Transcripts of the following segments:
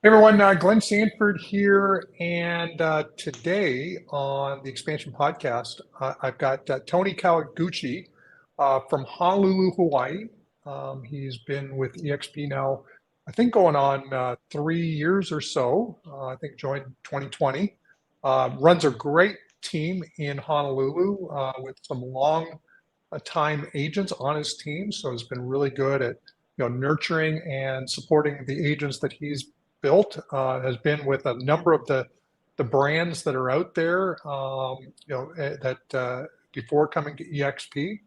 Hey everyone, Glenn Sanford here, and today on the Expansion Podcast, I've got Tony Kawaguchi from Honolulu, Hawaii. He's been with EXP now, I think going on 3 years or so. I think joined 2020. Runs a great team in Honolulu with some long time agents on his team, so he's been really good at nurturing and supporting the agents that he's built. Has been with a number of the brands that are out there, that before coming to EXP.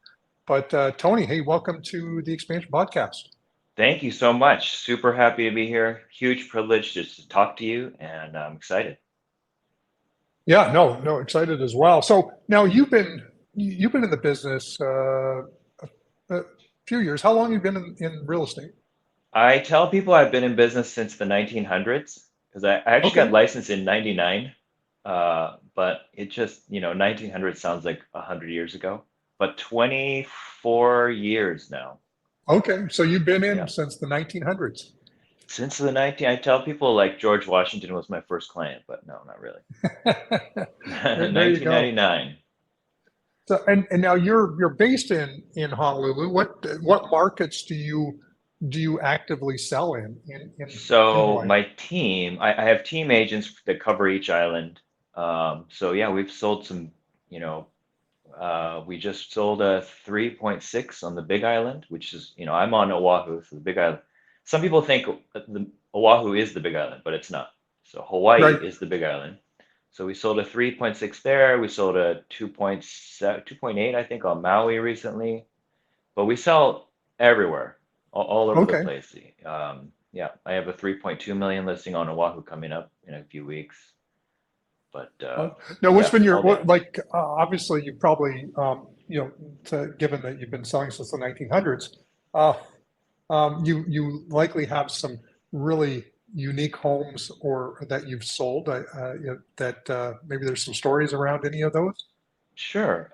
But Tony, hey, welcome to the Expansion Podcast. Thank you so much. Super happy to be here. Huge privilege just to talk to you, and I'm excited. Yeah, no, excited as well. So now you've been in the business a few years. How long have you been in real estate? I tell people I've been in business since the 1900s because I actually got Okay, licensed in 99. But it just, 1900 sounds like 100 years ago, but 24 years now. okay. So you've been in Yeah. since the 1900s. Since the 19, I tell people like George Washington was my first client, but no, not really. There you go. 1999. So and now you're based in Honolulu. What markets do you actively sell in So Hawaii? my team, I have team agents that cover each island. So yeah, we've sold some, you know, we just sold a 3.6 on the Big Island, which is, I'm on Oahu, so the Big Island. Some people think the Oahu is the Big Island, but it's not. So Hawaii Right. is the Big Island. So we sold a 3.6 there. We sold a 2.7, 2.8, I think, on Maui recently. But we sell everywhere, all over the Okay. place. Yeah, I have a 3.2 million listing on Oahu coming up in a few weeks. But Now, what's yeah, been your all the what like? Obviously, you probably given that you've been selling since the 1900s, uh, you likely have some really unique homes or that you've sold. That maybe there's some stories around any of those. Sure.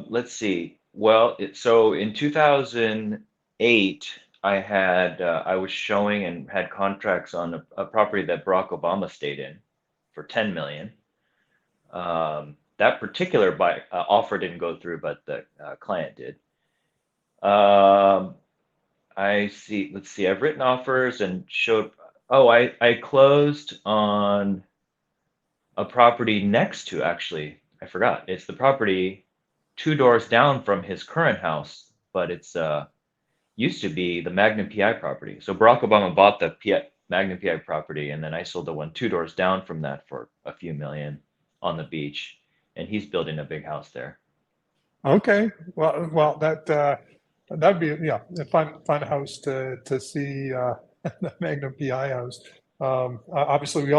Let's see. Well, so in 2008, I was showing and had contracts on a property that Barack Obama stayed in for 10 million. That particular offer didn't go through, but the client did. Um, I see. Let's see. I've written offers and showed. Oh, I closed on a property next to, actually, I forgot. It's the property two doors down from his current house, but it's used to be the Magnum PI property. So Barack Obama bought the Magnum PI property, and then I sold the one two doors down from that for a few million on the beach, and he's building a big house there. Okay. Well, that'd be a fun house to see the Magnum PI house. Obviously,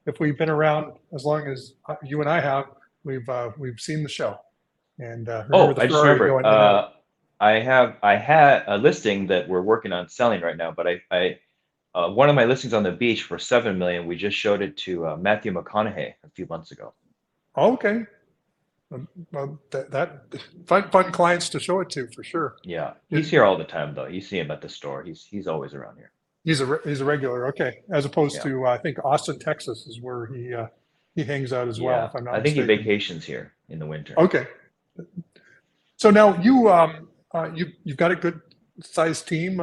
if we've been around as long as you and I have, we've seen the show and remember Oh, the I just Ferrari remembered. going in and out. I had a listing that we're working on selling right now, but I one of my listings on the beach for 7 million. We just showed it to Matthew McConaughey a few months ago. Okay. Well, that fun clients to show it to for sure. Yeah, It, he's here all the time though. You see him at the store. He's always around here. he's a regular. Okay, as opposed Yeah, to I think Austin, Texas is where he hangs out as well, yeah. if I'm not I think he mistaken. vacations here in the winter. Okay. So now you've got a good sized team.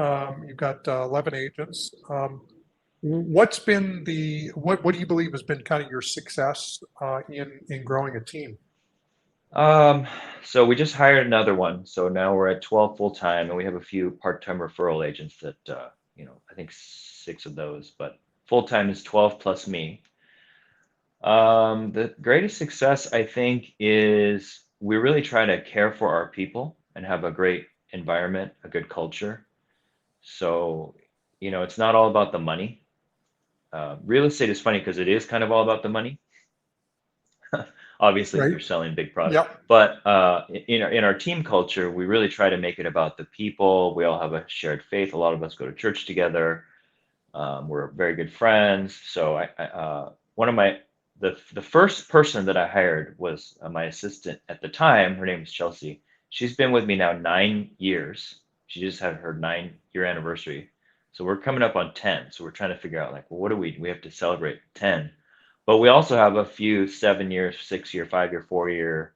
You've got 11 agents. What do you believe has been kind of your success in growing a team? Um, so we just hired another one. So now we're at 12 full time, and we have a few part-time referral agents that I think six of those, but full time is 12 plus me. The greatest success, I think, is we really try to care for our people and have a great environment, a good culture. So, it's not all about the money. Real estate is funny because it is kind of all about the money, obviously, if Right? you're selling big product. Yep. But in our team culture, we really try to make it about the people. We all have a shared faith. A lot of us go to church together. We're very good friends. So one of my the first person that I hired was my assistant at the time. Her name is Chelsea. She's been with me now 9 years. She just had her 9 year anniversary. So we're coming up on 10. So we're trying to figure out like, well, what do we have to celebrate 10, but we also have a few 7 year, 6 year, 5 year, 4 year.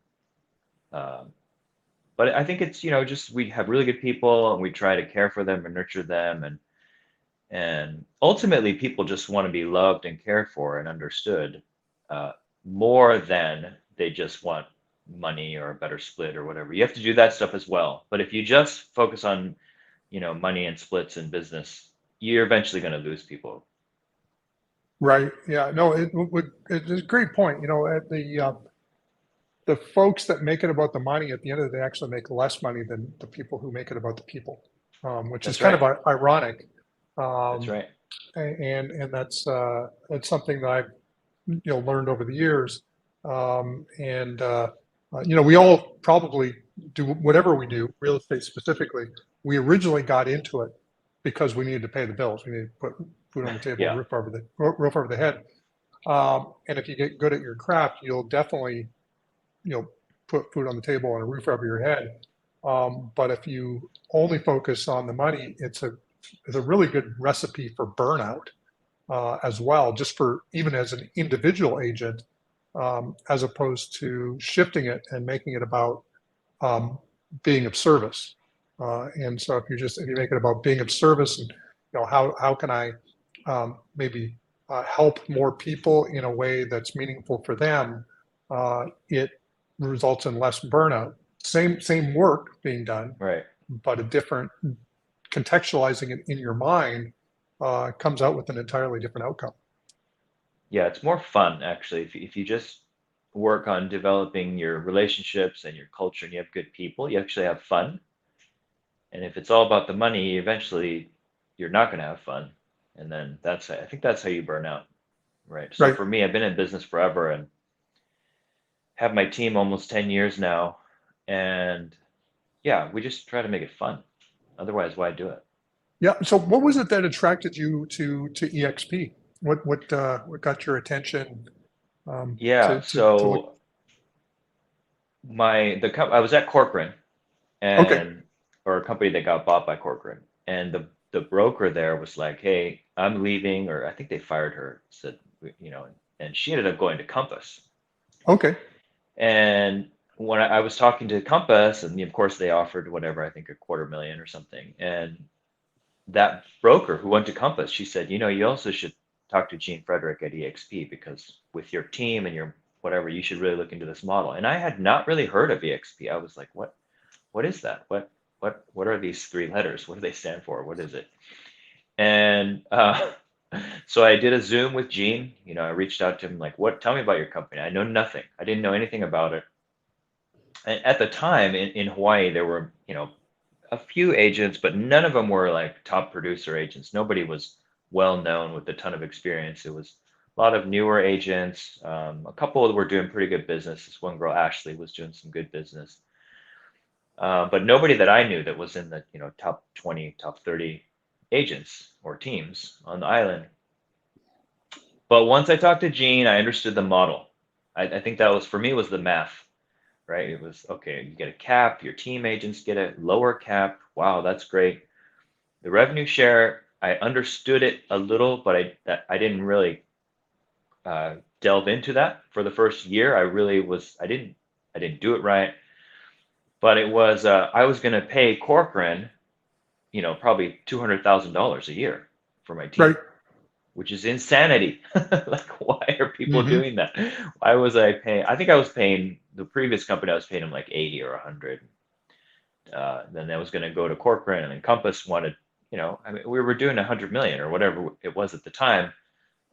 Um, but I think it's, just we have really good people and we try to care for them and nurture them. And ultimately people just want to be loved and cared for and understood, uh, more than they just want money or a better split or whatever. You have to do that stuff as well. But if you just focus on, money and splits in business, you're eventually going to lose people. Right. Yeah. No, it's a great point. At the folks that make it about the money at the end of the day actually make less money than the people who make it about the people, which is That's kind right. of ironic. That's Um, right. and that's something that I've learned over the years. And we all probably do whatever we do, real estate specifically. We originally got into it because we needed to pay the bills. We needed to put food on the table, Yeah. roof over the head. And if you get good at your craft, you'll definitely put food on the table and a roof over your head. But if you only focus on the money, it's a really good recipe for burnout, as well, just for even as an individual agent, as opposed to shifting it and making it about um, being of service. And so if you make it about being of service and how can I maybe help more people in a way that's meaningful for them, it results in less burnout. Same work being done, Right. but a different contextualizing it in your mind comes out with an entirely different outcome. Yeah. It's more fun actually. If you just work on developing your relationships and your culture and you have good people, you actually have fun. And if it's all about the money, eventually you're not going to have fun. And then I think that's how you burn out. Right. So Right. for me, I've been in business forever and have my team almost 10 years now. And yeah, we just try to make it fun. Otherwise, why do it? Yeah. So what was it that attracted you to EXP? What got your attention Yeah. to look? So I was at Corcoran Okay. and or a company that got bought by Corcoran. And the broker there was like, "Hey, I'm leaving," or I think they fired her, said, and she ended up going to Compass. Okay. And when I was talking to Compass, and of course they offered whatever, I think a 250,000 or something. And that broker who went to Compass, she said, you also should talk to Gene Frederick at EXP because with your team and your whatever, you should really look into this model. And I had not really heard of EXP. I was like, what is that? What are these three letters? What do they stand for? What is it? And so I did a Zoom with Gene. I reached out to him like, tell me about your company. I know nothing. I didn't know anything about it. And at the time in Hawaii, there were, a few agents, but none of them were like top producer agents. Nobody was well known with a ton of experience. It was a lot of newer agents. A couple were doing pretty good business. This one girl, Ashley, was doing some good business. But nobody that I knew that was in the, top 20, top 30 agents or teams on the island. But once I talked to Gene, I understood the model. I think that was, for me, was the math, right? It was, okay, you get a cap, your team agents get a lower cap. Wow, that's great. The revenue share, I understood it a little, but I didn't really delve into that for the first year. I didn't do it right, but it was I was going to pay Corcoran, probably $200,000 a year for my Right. team, which is insanity. Like, why are people Hmm. doing that? Why was I paying? I think I was paying the previous company. I was paying them like 80 or 100. Then that was going to go to Corcoran, and then Compass wanted, I mean, we were doing 100 million or whatever it was at the time.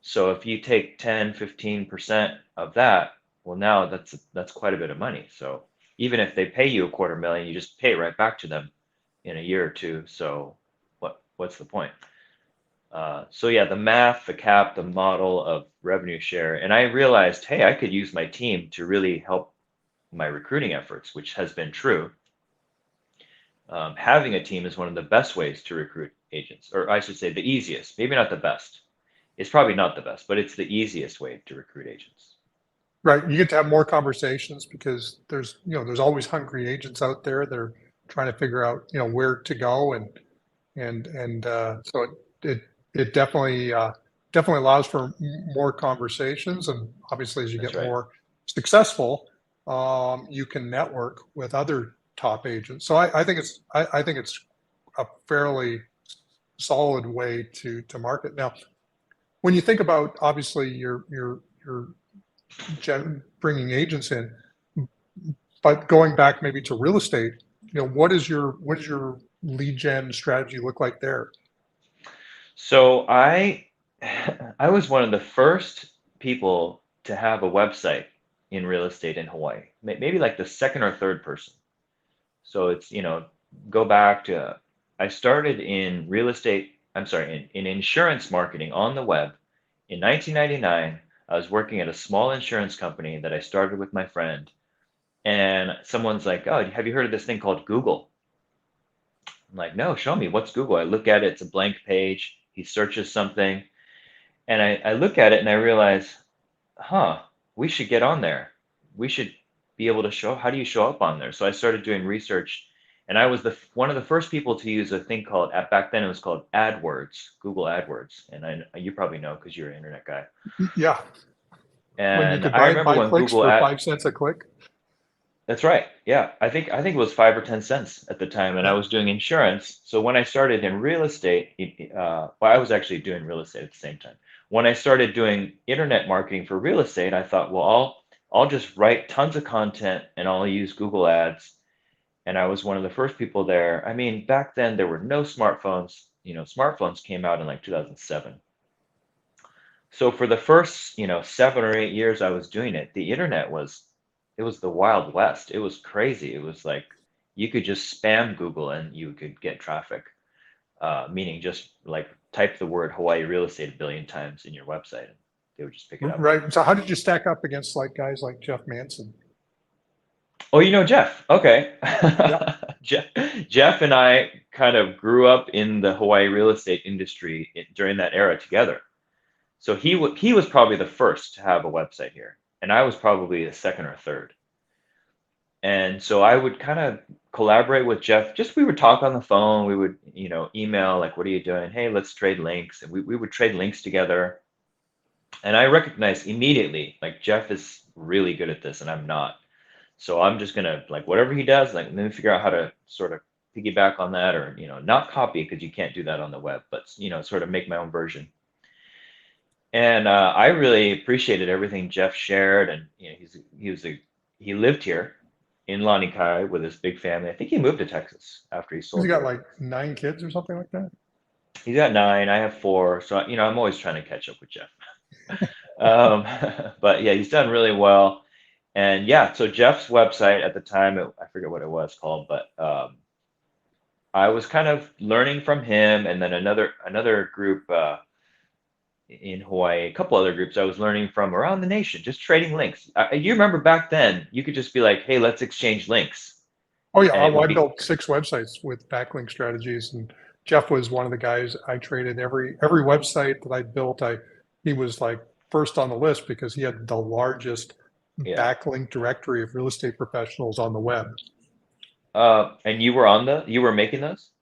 So if you take 10, 15% of that, well, now that's quite a bit of money. So even if they pay you a 250,000, you just pay it right back to them in a year or two. So what's the point? So yeah, the math, the cap, the model of revenue share, and I realized, hey, I could use my team to really help my recruiting efforts, which has been true. Having a team is one of the best ways to recruit agents, or I should say the easiest, maybe not the best. It's probably not the best, but it's the easiest way to recruit agents. Right. You get to have more conversations because there's always hungry agents out there that are trying to figure out where to go, and so it it definitely allows for more conversations, and obviously, as you That's get right. more successful, you can network with other top agents. So I think it's a fairly solid way to market. Now, when you think about obviously you're bringing agents in, but going back maybe to real estate, what is your lead gen strategy look like there? So I was one of the first people to have a website in real estate in Hawaii. Maybe like the second or third person. So it's, go back to, I started in real estate, I'm sorry, in insurance marketing on the web in 1999. I was working at a small insurance company that I started with my friend. And someone's like, "Oh, have you heard of this thing called Google?" I'm like, "No, show me. What's Google?" I look at it, it's a blank page. He searches something, and I look at it and I realize, huh, we should get on there. We should be able to show, how do you show up on there? So I started doing research, and I was one of the first people to use a thing called, back then it was called AdWords, Google AdWords. And you probably know because you're an internet guy. Yeah, when you And could I remember buy when clicks Google for Ad, 5 cents a click. That's right. Yeah, I think it was 5 or 10 cents at the time, and I Yeah. was doing insurance. So when I started in real estate, well, I was actually doing real estate at the same time. When I started doing internet marketing for real estate, I thought, well, I'll just write tons of content and I'll use Google Ads. And I was one of the first people there. I mean, back then there were no smartphones. Smartphones came out in like 2007. So for the first, 7 or 8 years I was doing it, the internet it was the Wild West. It was crazy. It was like you could just spam Google and you could get traffic, meaning just like type the word Hawaii real estate a billion times in your website and they would just pick it up. Right. So how did you stack up against like guys like Jeff Manson? Oh, you know Jeff. Okay. Yeah. Jeff, Jeff and I kind of grew up in the Hawaii real estate industry during that era together. So he was probably the first to have a website here, and I was probably the second or third. And so I would kind of collaborate with Jeff. Just we would talk on the phone. We would, email like, "What are you doing? Hey, let's trade links." And we would trade links together. And I recognized immediately, like Jeff is really good at this, and I'm not. So I'm just gonna like whatever he does, like let me figure out how to sort of piggyback on that, or not copy because you can't do that on the web, but sort of make my own version. And I really appreciated everything Jeff shared, and he lived here in Lanikai with his big family. I think he moved to Texas after he He's sold got here. like 9 kids or something like that. He's got nine. I have four, so I'm always trying to catch up with Jeff. Um, but yeah, he's done really well. And yeah, so Jeff's website at the time, I forget what it was called, but I was kind of learning from him, and then another group. In Hawaii, a couple other groups I was learning from around the nation, just trading links. You remember back then, you could just be like, "Hey, let's exchange links," Oh yeah, and it would I be built 6 websites with backlink strategies, and Jeff was one of the guys I traded every website that I built. He was like first on the list because he had the largest yeah. backlink directory of real estate professionals on the web. And you were making those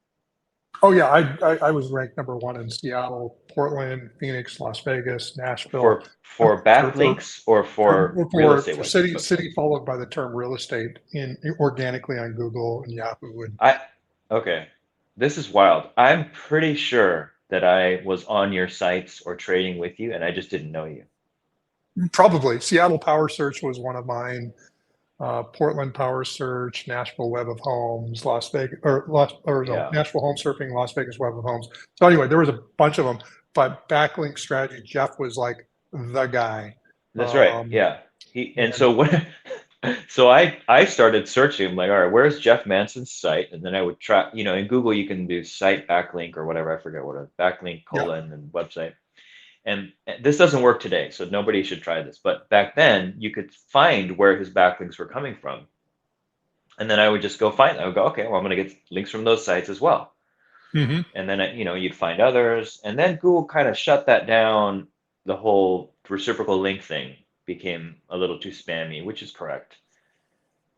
Oh yeah, I was ranked number one in Seattle, Portland, Phoenix, Las Vegas, Nashville, for for backlinks or for real estate for city websites. followed by the term real estate in organically on Google and Yahoo. And I Okay, this is wild. I'm pretty sure that I was on your sites or trading with you, and I just didn't know you. probably Seattle Power Search was one of mine. Portland Power Search, Nashville Web of Homes, Las Vegas, or no, Yeah, Nashville Home Surfing, Las Vegas Web of Homes. So anyway, there was a bunch of them, but backlink strategy, Jeff was like the guy. that's right. Um, Yeah. And and so when so I started searching. I'm like, all right, where's Jeff Manson's site? And then I would try, in Google you can do site backlink or whatever. I forget what a backlink yeah, colon and website. And this doesn't work today, so nobody should try this. But back then you could find where his backlinks were coming from. And then I would just go find them. I would go, okay, well, I'm going to get links from those sites as well. hmm And then, you'd find others. And then Google kind of shut that down. The whole reciprocal link thing became a little too spammy, which is correct.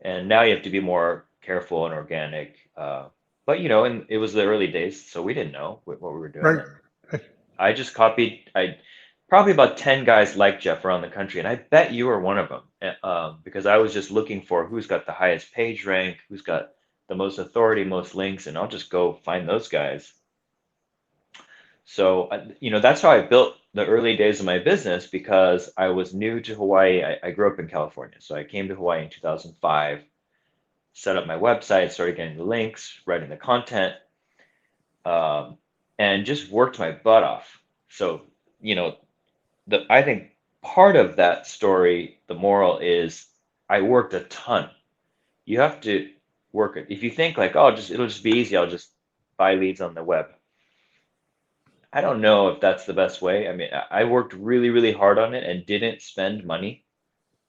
And now you have to be more careful and organic. But and it was the early days, so we didn't know what we were doing. right. And I just copied. I probably about 10 guys like Jeff around the country, and I bet you are one of them. Because I was just looking for who's got the highest page rank, who's got the most authority, most links, and I'll just go find those guys. So, that's how I built the early days of my business because I was new to Hawaii. I grew up in California. So I came to Hawaii in 2005, set up my website, started getting the links, writing the content, um, and just worked my butt off. So, I think part of that story, the moral is I worked a ton. You have to work it. If you think like, oh, it'll just be easy, I'll just buy leads on the web. I don't know if that's the best way. I mean, I worked really, really hard on it and didn't spend money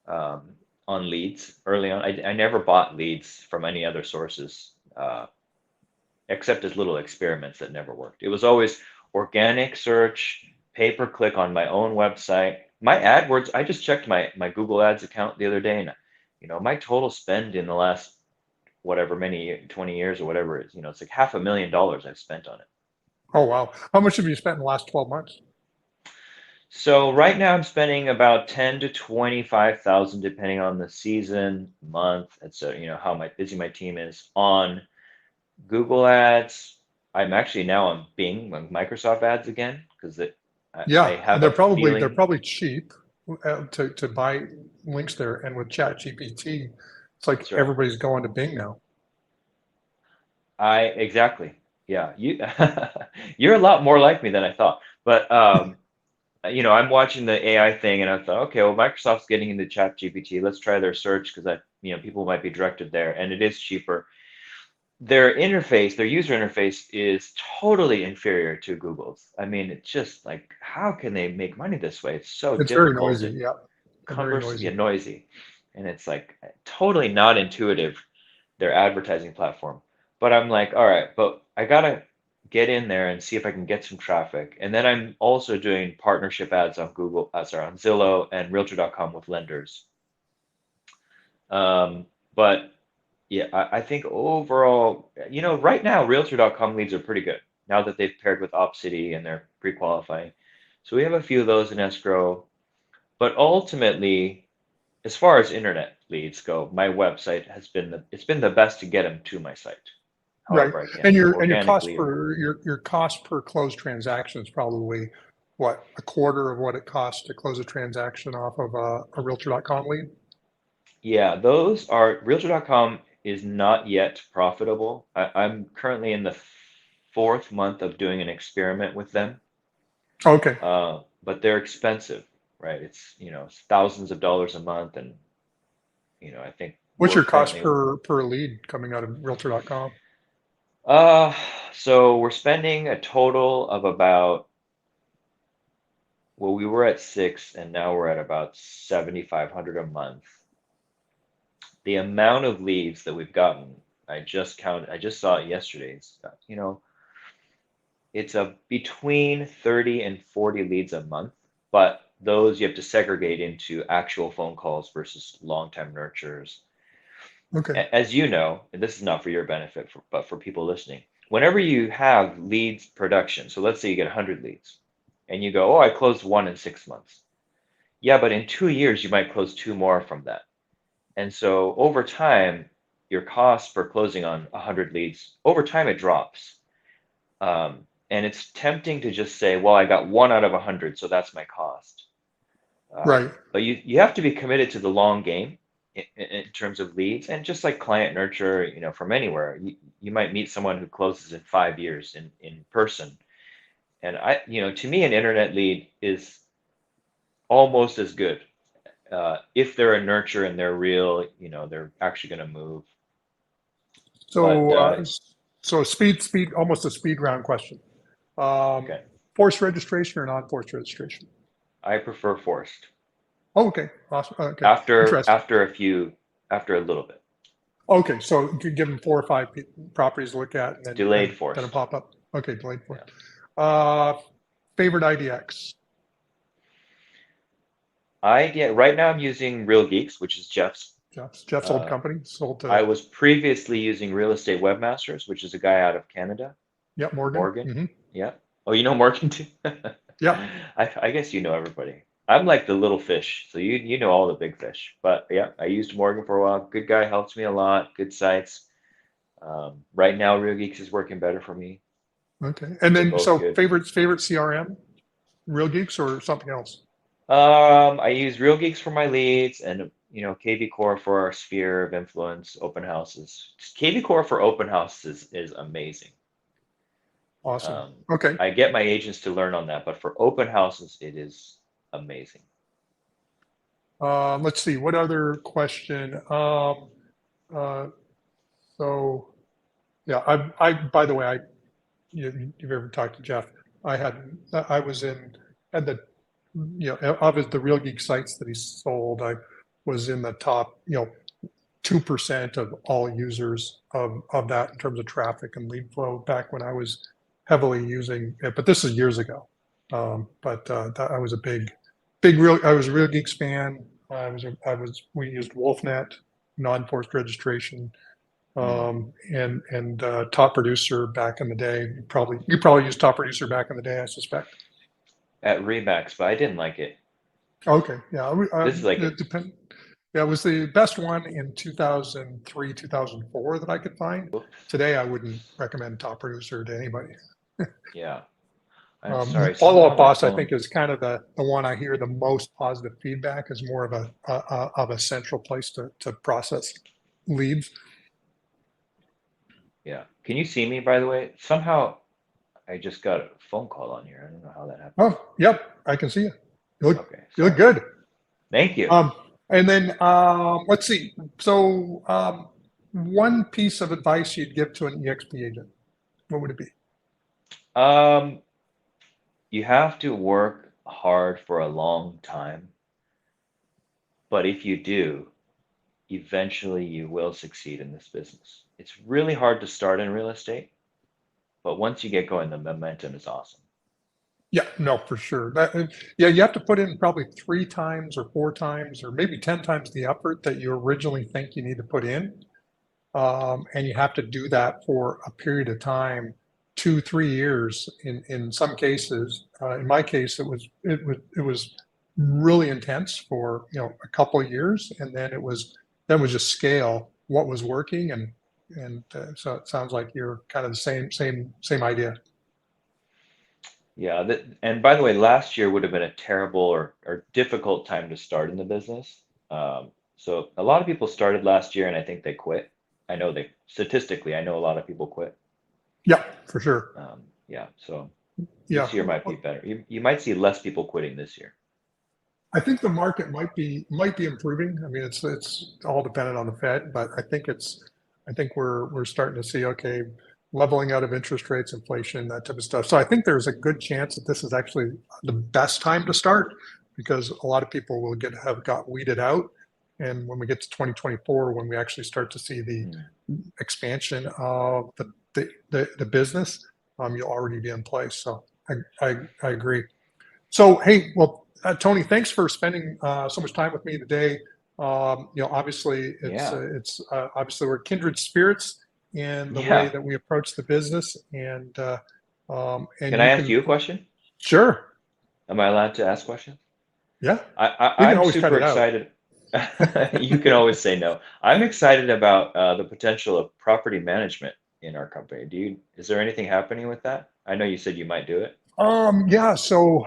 on leads early on. I never bought leads from any other sources except as little experiments that never worked. It was always organic search, pay per click on my own website. My AdWords, I just checked my Google Ads account the other day, and my total spend in the last whatever many 20 years or whatever it is, it's like $500,000 I've spent on it. Oh, wow. How much have you spent in the last 12 months? So right now I'm spending about 10 to 25,000 depending on the season, month, etc. How busy my team is on Google Ads. I'm actually now on Bing, on Microsoft Ads again, because I Yeah, have they're a probably feeling. cheap to buy links there. And with ChatGPT, it's like That's right. everybody's going to Bing now. Exactly. Yeah, you're a lot more like me than I thought. But I'm watching the AI thing, and I thought, okay, well, Microsoft's getting into ChatGPT. Let's try their search because people might be directed there, and it is cheaper. Their interface, their user interface is totally inferior to Google's. I mean, it's just like, how can they make money this way? It's so It's very difficult noisy. and Yeah, very cumbersome, noisy. yet noisy. And it's like totally not intuitive, their advertising platform. But I'm like, all right, but I gotta get in there and see if I can get some traffic. And then I'm also doing partnership ads on on Zillow and Realtor.com with lenders. But yeah, I think overall, right now, Realtor.com leads are pretty good now that they've paired with OpCity and they're pre-qualifying. So we have a few of those in escrow. But ultimately, as far as internet leads go, my website it's been the best to get them to my site. Right. However I can, And your cost organically or per your cost per closed transaction is probably what, a quarter of what it costs to close a transaction off of a Realtor.com lead? yeah, those are Realtor.com is not yet profitable. I'm currently in the fourth month of doing an experiment with them. Okay. But they're expensive, right? It's thousands of dollars a month, and I think What's we're your cost currently per lead coming out of Realtor.com? uh so we're spending a total of about, well, we were at six and now we're at about 7,500 a month. The amount of leads that we've gotten, I just saw it yesterday. It's a between 30 and 40 leads a month, but those you have to segregate into actual phone calls versus long-term nurtures. Okay. As you know, and this is not for your benefit, but for people listening, whenever you have leads production, so let's say you get 100 leads and you go, oh, I closed one in 6 months. Yeah, but in 2 years, you might close two more from that. And so over time, your cost per closing on 100 leads, over time, it drops. And it's tempting to just say, well, I got one out of 100, so that's my cost. Right. But you have to be committed to the long game in terms of leads, and just like client nurture, from anywhere, you might meet someone who closes in 5 years in person. And to me, an internet lead is almost as good if they're a nurture and they're real, they're actually going to move. But So so speed, almost a speed round question. Um, okay, Forced registration or non-forced registration? I prefer forced Oh, okay. Awesome. Okay. after Interesting. after a little bit. Okay. So you could give them 4 or 5 properties to look at, and then Delayed then it forced. pop up. Okay. Delayed for Yeah. it. Uh, Favorite IDX? Right now I'm using Real Geeks, which is Jeff's. Jeff's old Uh, company sold I to, was previously using Real Estate Webmasters, which is a guy out of Canada, yeah, Morgan. Morgan. Hmm. Yeah. Oh, you know Morgan too? Yeah. I guess you know everybody. I'm like the little fish, so you know all the big fish. But yeah, I used Morgan for a while. Good guy, helps me a lot. Good sites. Right now, Real Geeks is working better for me. Okay. And They're then, both so good. favorite CRM, Real Geeks or something else? I use Real Geeks for my leads, and KV Core for our sphere of influence, open houses. KV Core for open houses is amazing. Awesome. Um, Okay. I get my agents to learn on that, but for open houses, it is amazing. Let's see. What other question? Uh, so yeah, by the way, you've ever talked to Jeff? I was had the, of the Real Geek sites that he sold, I was in the top, 2% of all users of that in terms of traffic and lead flow back when I was heavily using it. But this is years ago. I was a I was a Real Geeks fan. We used WolfNet, non-forced registration, Mm. and Top Producer back in the day. You probably used Top Producer back in the day, I suspect. At Remax, but I didn't like it. Okay, yeah, This is like it depend. Yeah, it was the best one in 2003, 2004 that I could find. oops. Today, I wouldn't recommend Top Producer to anybody. Yeah. I'm sorry. Follow Somehow Up my Boss, I phone. think, is kind of the one I hear the most positive feedback, is more of a central place to process leads. Yeah. Can you see me, by the way? Somehow I just got a phone call on here. I don't know how that happened. Oh, yep, I can see you. Okay, You look sorry. good. Thank you. Um, and then let's see. So, one piece of advice you'd give to an EXP agent, what would it be? Um, you have to work hard for a long time, but if you do, eventually you will succeed in this business. It's really hard to start in real estate, but once you get going, the momentum is awesome. Yeah, no, for sure. Yeah, you have to put in probably 3 times or 4 times or maybe 10 times the effort that you originally think you need to put in. And you have to do that for a period of time, 2, 3 years in some cases. In my case, it was really intense for a couple of years, and then was just scale what was working, and so it sounds like you're kind of the same idea. Yeah, and by the way, last year would have been a terrible or difficult time to start in the business. So a lot of people started last year and I think they quit. I know statistically, I know a lot of people quit. Yeah, for sure. Yeah, so Yeah. this year might be better. You might see less people quitting this year. I think the market might be improving. I mean, it's all dependent on the Fed, but I think we're starting to see, okay, leveling out of interest rates, inflation, that type of stuff. So I think there's a good chance that this is actually the best time to start, because a lot of people will have got weeded out, and when we get to 2024, when we actually start to see the Mm. expansion of the business, you'll already be in place. So I agree. So, hey, well, Tony, thanks for spending so much time with me today. Obviously, it's Yeah. obviously we're kindred spirits in the way Yeah. that we approach the business, and Can I you ask can, you a question? sure, Am I allowed to ask questions? yeah, I, we I can I'm always cut super it out. excited. You can always say no. I'm excited about the potential of property management in our company. Is there anything happening with that? I know you said you might do it. Yeah, so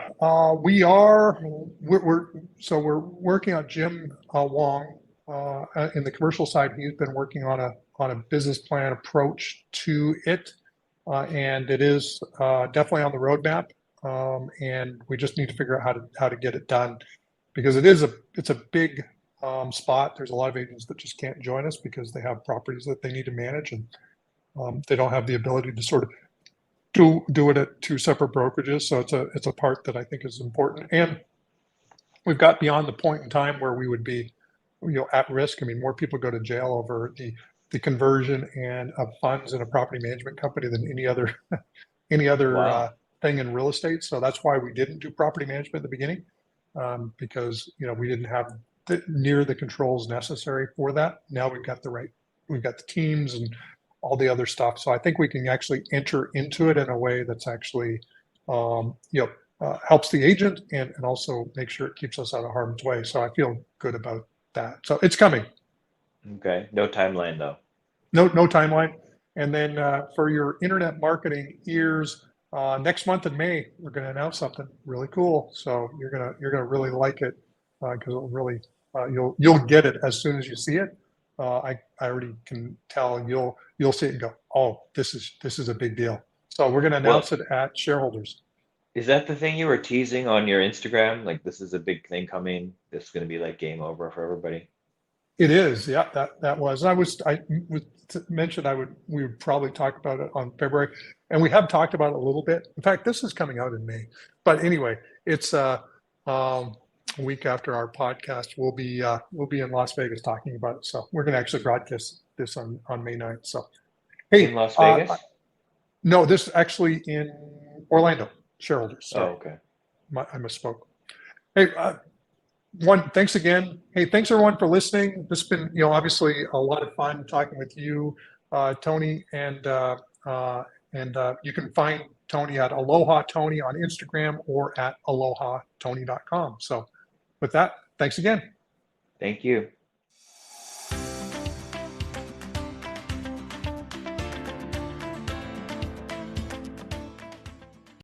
we're working on Jim Wong in the commercial side. He's been working on a business plan approach to it, and it is definitely on the roadmap. And we just need to figure out how to get it done, because it's a big spot. There's a lot of agents that just can't join us because they have properties that they need to manage, and they don't have the ability to sort of do it at 2 separate brokerages. So it's a part that I think is important. And we've got beyond the point in time where we would be, at risk. I mean, more people go to jail over the conversion and of funds in a property management company than any other Wow. thing in real estate. So that's why we didn't do property management at the beginning, because we didn't have near the controls necessary for that. Now we've got the teams and all the other stuff. So I think we can actually enter into it in a way that's actually helps the agent and also make sure it keeps us out of harm's way. So I feel good about that. So it's coming. Okay. No timeline though. No timeline. And then for your internet marketing ears, next month in May, we're going to announce something really cool. So you're gonna really like it because it'll really you'll get it as soon as you see it. I already can tell you'll see it and go, oh, this is a big deal. So we're going to announce Well, it at shareholders. is that the thing you were teasing on your Instagram? Like this is a big thing coming. This is going to be like game over for everybody. It is, yeah. That was. I mentioned we would probably talk about it on February, and we have talked about it a little bit. In fact, this is coming out in May. But anyway, it's a week after our podcast. We'll be in Las Vegas talking about it. So we're going to actually broadcast this on May 9th. So In hey, Las Vegas? no, this is actually in Orlando. Shareholders. Oh, Sorry, okay. I misspoke. Hey. Thanks again. Hey, thanks everyone for listening. This has been, obviously a lot of fun talking with you, Tony, and you can find Tony at Aloha Tony on Instagram or at alohatony.com. So with that, thanks again. Thank you.